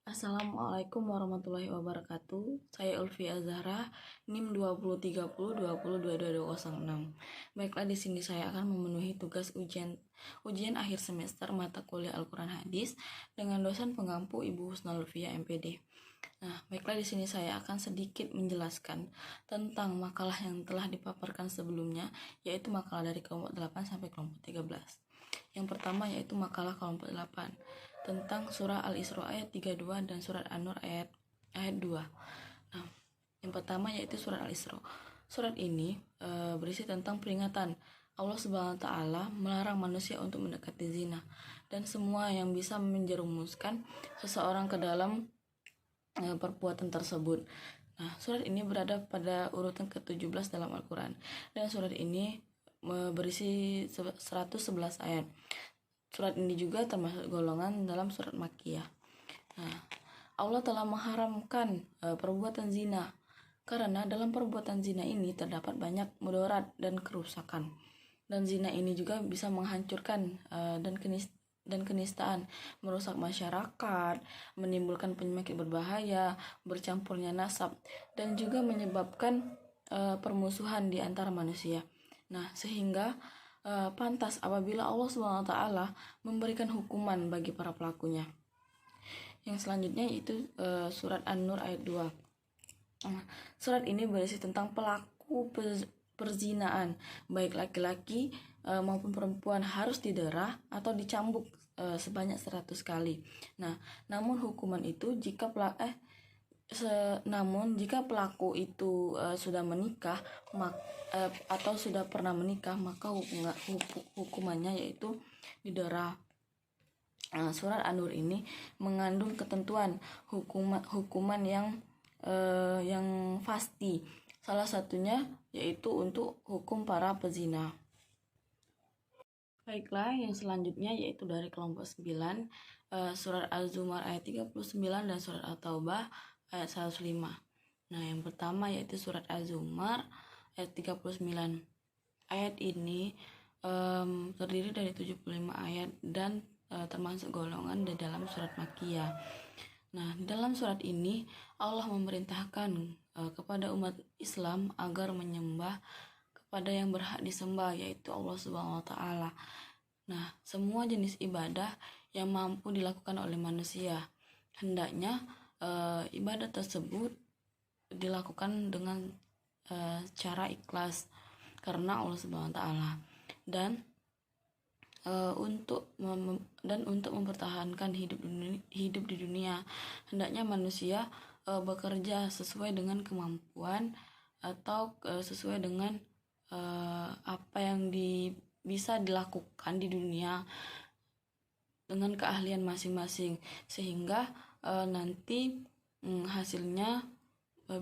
Assalamualaikum warahmatullahi wabarakatuh. Saya Ulfi Azhara, NIM 203020222206. Baiklah, di sini saya akan memenuhi tugas ujian akhir semester mata kuliah Al-Quran Hadis dengan dosen pengampu Ibu Husnul Lutfiyah MPD. Nah, baiklah, di sini saya akan sedikit menjelaskan tentang makalah yang telah dipaparkan sebelumnya, yaitu makalah dari kelompok 8 sampai kelompok 13. Yang pertama yaitu makalah kelompok 8 tentang surah Al-Isra ayat 32 dan surat An-Nur ayat 2. Nah, yang pertama yaitu surat Al-Isra. Surat ini berisi tentang peringatan Allah Subhanahu wa taala melarang manusia untuk mendekati zina dan semua yang bisa menjerumuskan seseorang ke dalam perbuatan tersebut. Nah, surat ini berada pada urutan ke-17 dalam Al-Quran dan surat ini berisi 111 ayat. Surat ini juga termasuk golongan dalam surat Makkiyah. Nah, Allah telah mengharamkan perbuatan zina karena dalam perbuatan zina ini terdapat banyak mudarat dan kerusakan. Dan zina ini juga bisa menghancurkan dan kenistaan, merusak masyarakat, menimbulkan penyakit berbahaya, bercampurnya nasab, dan juga menyebabkan permusuhan di antara manusia. Nah, sehingga pantas apabila Allah SWT memberikan hukuman bagi para pelakunya. Yang selanjutnya itu surat An-Nur ayat 2. Surat ini berisi tentang pelaku perzinaan, baik laki-laki maupun perempuan harus didera atau dicambuk sebanyak 100 kali. Nah, namun hukuman itu jika pelaku itu sudah menikah atau sudah pernah menikah, maka hukumannya yaitu didera. Surat An-Nur ini mengandung ketentuan hukuman yang pasti. Salah satunya yaitu untuk hukum para pezina. Baiklah, yang selanjutnya yaitu dari kelompok 9, surat Az-Zumar ayat 39 dan surat At-Taubah ayat 105. Nah, yang pertama yaitu surat Az-Zumar ayat 39. Ayat ini terdiri dari 75 ayat dan termasuk golongan di dalam surat Makkiyah. Nah, dalam surat ini Allah memerintahkan kepada umat Islam agar menyembah kepada yang berhak disembah, yaitu Allah Subhanahu wa taala. Nah, semua jenis ibadah yang mampu dilakukan oleh manusia, hendaknya ibadah tersebut dilakukan dengan cara ikhlas karena Allah Subhanahu wa taala, dan untuk mempertahankan hidup di dunia, hendaknya manusia bekerja sesuai dengan kemampuan atau sesuai dengan apa yang bisa dilakukan di dunia dengan keahlian masing-masing, sehingga nanti hasilnya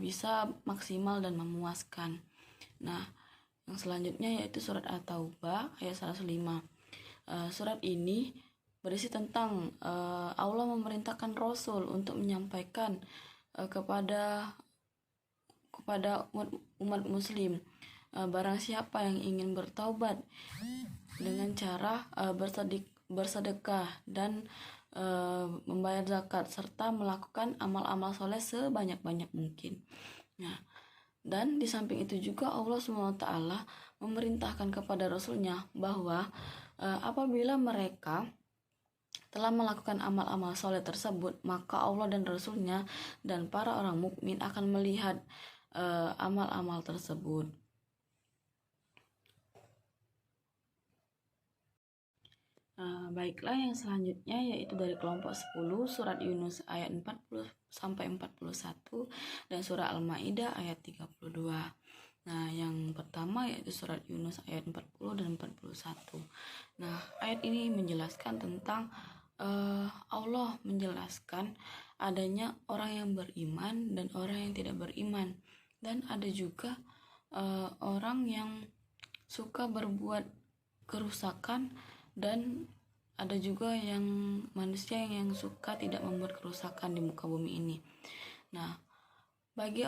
bisa maksimal dan memuaskan. Nah, yang selanjutnya yaitu surat At-Taubah ayat 105. Surat ini berisi tentang Allah memerintahkan Rasul untuk menyampaikan kepada umat muslim, barang siapa yang ingin bertaubat dengan cara bersedekah dan membayar zakat serta melakukan amal-amal soleh sebanyak-banyak mungkin. Nah, dan di samping itu juga Allah SWT memerintahkan kepada Rasulnya bahwa apabila mereka telah melakukan amal-amal soleh tersebut, maka Allah dan Rasulnya dan para orang mukmin akan melihat amal-amal tersebut. Baiklah, yang selanjutnya yaitu dari kelompok 10, surat Yunus ayat 40 sampai 41 dan surah Al-Maidah ayat 32. Nah, yang pertama yaitu surat Yunus ayat 40 dan 41. Nah, ayat ini menjelaskan tentang Allah menjelaskan adanya orang yang beriman dan orang yang tidak beriman, dan ada juga orang yang suka berbuat kerusakan, dan ada juga yang manusia yang suka tidak membuat kerusakan di muka bumi ini. Nah, bagi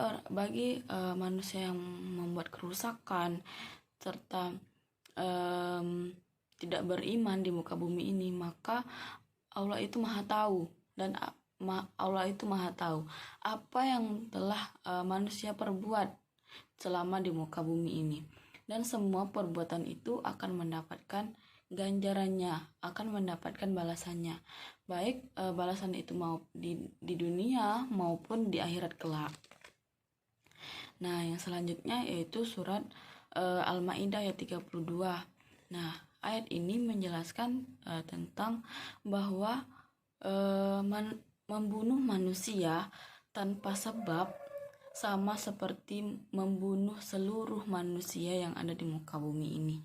manusia yang membuat kerusakan serta tidak beriman di muka bumi ini, maka Allah itu Maha tahu dan Allah itu Maha tahu apa yang telah manusia perbuat selama di muka bumi ini, dan semua perbuatan itu akan mendapatkan ganjarannya, akan mendapatkan balasannya, baik balasan itu mau di dunia maupun di akhirat kelak. Nah, yang selanjutnya yaitu surat Al-Maidah ayat 32. Nah, ayat ini menjelaskan tentang bahwa membunuh manusia tanpa sebab sama seperti membunuh seluruh manusia yang ada di muka bumi ini.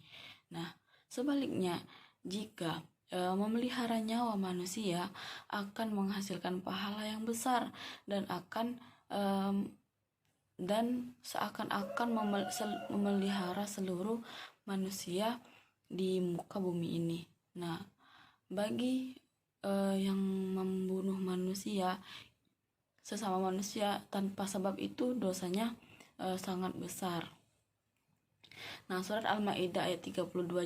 Nah, sebaliknya, jika memelihara nyawa manusia akan menghasilkan pahala yang besar dan akan dan seakan-akan memelihara seluruh manusia di muka bumi ini. Nah, bagi yang membunuh manusia, sesama manusia tanpa sebab itu dosanya sangat besar. Nah, surat Al-Maidah ayat 32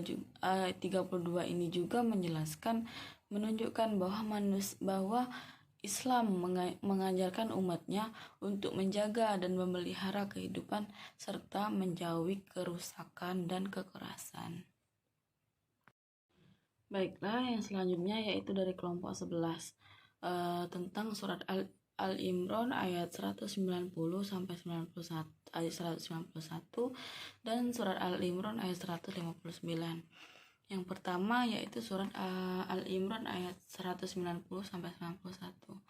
ini juga menunjukkan bahwa Islam mengajarkan umatnya untuk menjaga dan memelihara kehidupan serta menjauhi kerusakan dan kekerasan. Baiklah, yang selanjutnya yaitu dari kelompok 11 tentang surat Al-Imran ayat 190 sampai 91 ayat 191 dan surat Al-Imran ayat 159. Yang pertama yaitu surat Al-Imran ayat 190 sampai 91.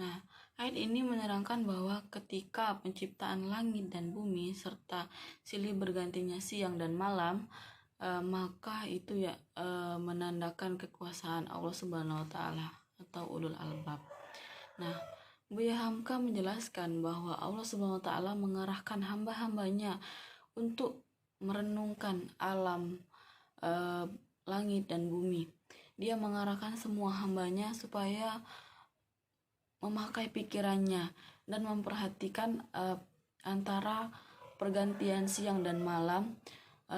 Nah, ayat ini menerangkan bahwa ketika penciptaan langit dan bumi serta silih bergantinya siang dan malam, maka itu menandakan kekuasaan Allah Subhanahu wa taala atau ulul albab. Nah, Buya Hamka menjelaskan bahwa Allah Subhanahu wa taala mengarahkan hamba-hambanya untuk merenungkan alam langit dan bumi. Dia mengarahkan semua hambanya supaya memakai pikirannya dan memperhatikan antara pergantian siang dan malam.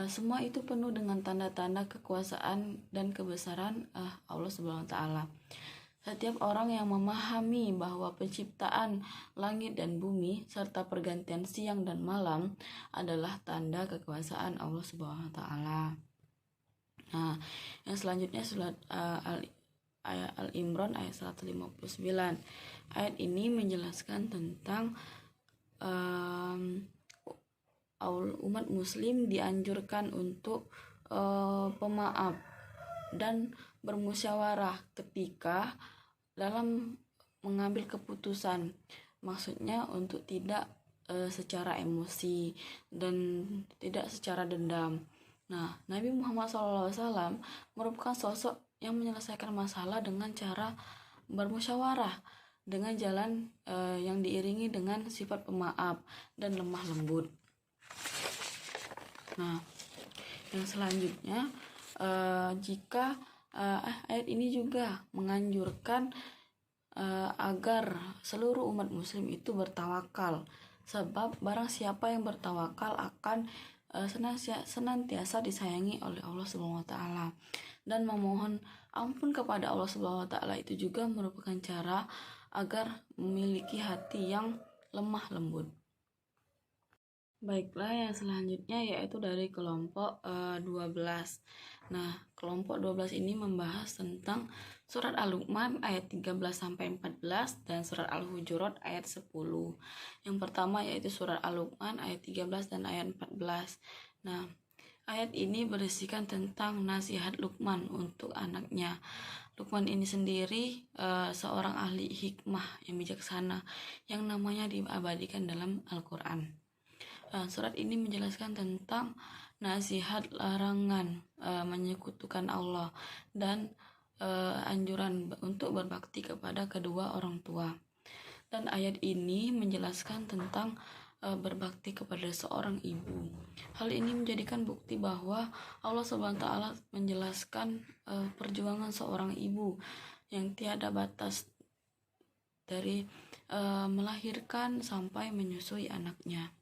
Semua itu penuh dengan tanda-tanda kekuasaan dan kebesaran Allah Subhanahu wa taala. Setiap orang yang memahami bahwa penciptaan langit dan bumi serta pergantian siang dan malam adalah tanda kekuasaan Allah Subhanahu wa taala. Nah, yang selanjutnya surat Al-Imran ayat 159. Ayat ini menjelaskan tentang umat muslim dianjurkan untuk pemaaf dan bermusyawarah ketika dalam mengambil keputusan. Maksudnya untuk tidak secara emosi dan tidak secara dendam. Nah, Nabi Muhammad SAW merupakan sosok yang menyelesaikan masalah dengan cara bermusyawarah dengan jalan yang diiringi dengan sifat pemaaf dan lemah lembut. Nah, yang selanjutnya jika ayat ini juga menganjurkan agar seluruh umat muslim itu bertawakal, sebab barang siapa yang bertawakal akan senantiasa disayangi oleh Allah Subhanahu wa taala, dan memohon ampun kepada Allah Subhanahu wa taala itu juga merupakan cara agar memiliki hati yang lemah lembut. Baiklah, yang selanjutnya yaitu dari kelompok 12. Nah, kelompok 12 ini membahas tentang surat Al-Luqman ayat 13-14 dan surat Al-Hujurat ayat 10. Yang pertama yaitu surat Al-Luqman ayat 13 dan ayat 14. Nah, ayat ini berisikan tentang nasihat Luqman untuk anaknya. Luqman ini sendiri seorang ahli hikmah yang bijaksana yang namanya diabadikan dalam Al-Quran. Surat ini menjelaskan tentang nasihat larangan menyekutukan Allah dan anjuran untuk berbakti kepada kedua orang tua. Dan ayat ini menjelaskan tentang berbakti kepada seorang ibu. Hal ini menjadikan bukti bahwa Allah Subhanahu wa taala menjelaskan perjuangan seorang ibu yang tiada batas dari melahirkan sampai menyusui anaknya.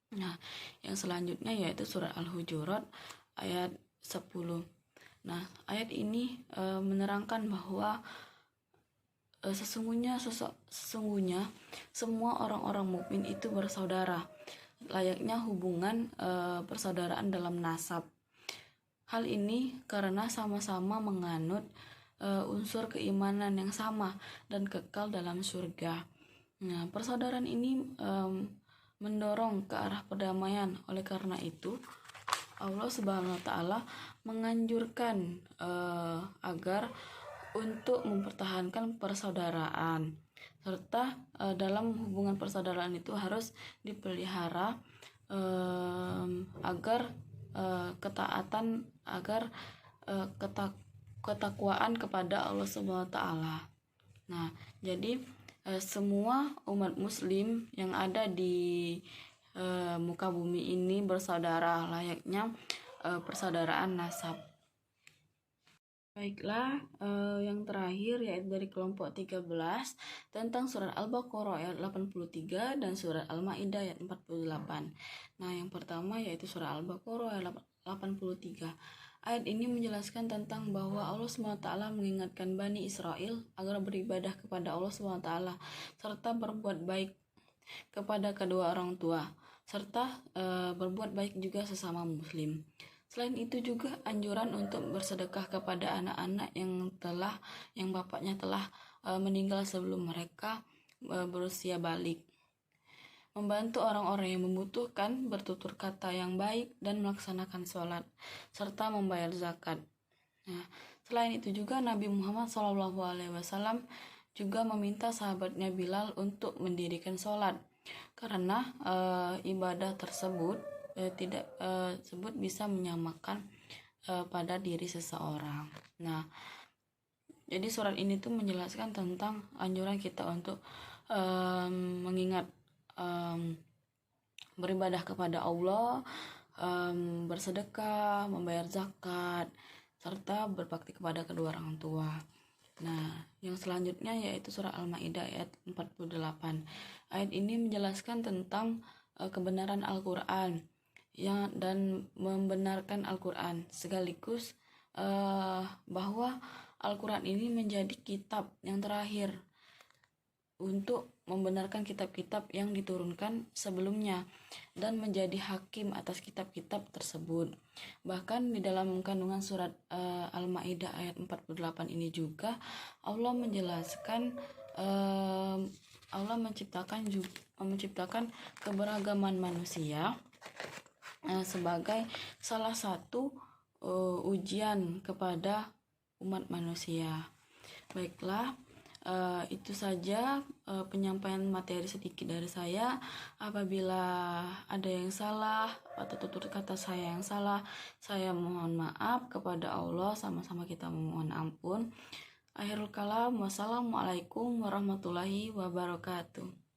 Nah, yang selanjutnya yaitu surat Al-Hujurat ayat 10. Nah, ayat ini menerangkan bahwa Sesungguhnya semua orang-orang mukmin itu bersaudara, layaknya hubungan persaudaraan dalam nasab. Hal ini karena sama-sama menganut unsur keimanan yang sama dan kekal dalam surga. Nah, persaudaraan ini mendorong ke arah perdamaian. Oleh karena itu, Allah Subhanahu wa taala menganjurkan agar untuk mempertahankan persaudaraan, serta dalam hubungan persaudaraan itu harus dipelihara agar ketaatan, agar ketakwaan kepada Allah Subhanahu wa taala. Nah, jadi semua umat muslim yang ada di muka bumi ini bersaudara, layaknya persaudaraan nasab. Baiklah, yang terakhir yaitu dari kelompok 13 tentang surat Al-Baqarah ayat 83 dan surat Al-Maidah ayat 48. Nah, yang pertama yaitu surat Al-Baqarah ayat 83. Ayat ini menjelaskan tentang bahwa Allah SWT mengingatkan Bani Israel agar beribadah kepada Allah SWT serta berbuat baik kepada kedua orang tua, serta berbuat baik juga sesama muslim. Selain itu juga anjuran untuk bersedekah kepada anak-anak yang bapaknya telah meninggal sebelum mereka berusia balik. Membantu orang-orang yang membutuhkan, bertutur kata yang baik dan melaksanakan sholat serta membayar zakat. Nah, selain itu juga Nabi Muhammad SAW juga meminta sahabatnya Bilal untuk mendirikan sholat karena ibadah tersebut tersebut bisa menyamakan pada diri seseorang. Nah, jadi surat ini tuh menjelaskan tentang anjuran kita untuk mengingat beribadah kepada Allah, bersedekah, membayar zakat, serta berbakti kepada kedua orang tua. Nah, yang selanjutnya yaitu surah Al-Maidah ayat 48. Ayat ini menjelaskan tentang kebenaran Al-Quran dan membenarkan Al-Quran, sekaligus bahwa Al-Quran ini menjadi kitab yang terakhir untuk membenarkan kitab-kitab yang diturunkan sebelumnya dan menjadi hakim atas kitab-kitab tersebut. Bahkan di dalam kandungan surat Al-Maidah ayat 48 ini juga Allah menjelaskan Allah menciptakan keberagaman manusia sebagai salah satu ujian kepada umat manusia. Baiklah, itu saja penyampaian materi sedikit dari saya. Apabila ada yang salah atau tutur kata saya yang salah, saya mohon maaf kepada Allah, sama-sama kita memohon ampun. Akhirul kalam, wassalamualaikum warahmatullahi wabarakatuh.